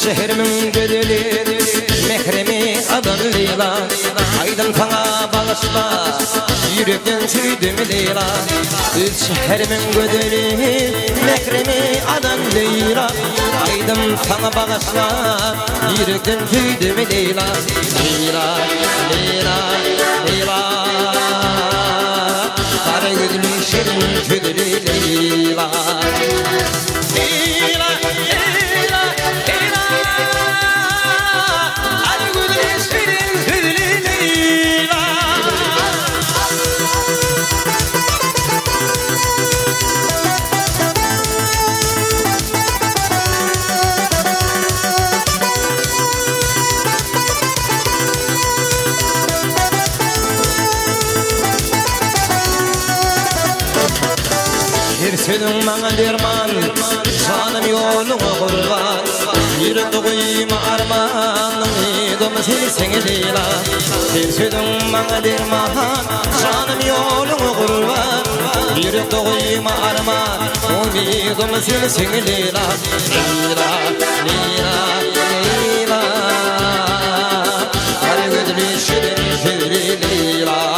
Şehrimin güdülü mehremi adan Leyla. Aydın sana bağışla yürekten süydüm Leyla. Şehrimin güdülü mehremi adan Leyla. Aydın sana bağışla yürekten süydüm Leyla. Leyla, Leyla, Leyla. Kara gözlü şirin güdülü Leyla. Leyla, Leyla, Leyla. Kara gözlü şirin güdülü Leyla. Bir sözün bana derman, canım yoluna kurban. Yürekte koyma arman, ümidim seni Leyla. Bir sözün bana derman, canım yoluna kurban. Yürekte koyma arman, ümidim seni Leyla. Leyla, Leyla, Leyla. Kara gözlü şirin şirin Leyla.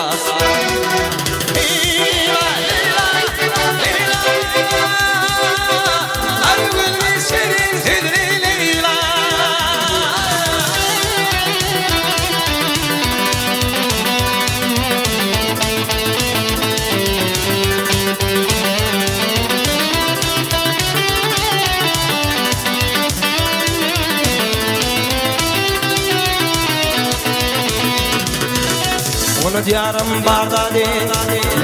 Onu diyarım barda de,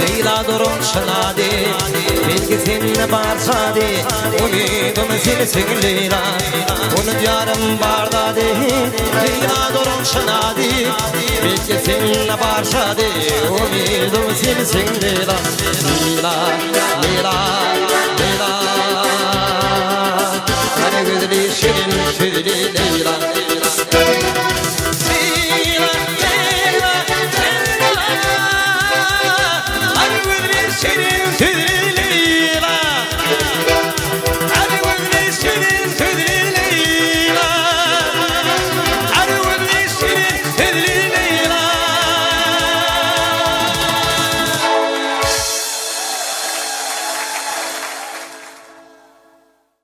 Leyla durum şına de. Belki seninle barsa de, umidum seni Leyla. Onu diyarım barda de, Leyla durum şına de. Belki seninle barsa de, umidum seni Leyla. Leyla, Leyla, Leyla. Kara gözlü şirin şirin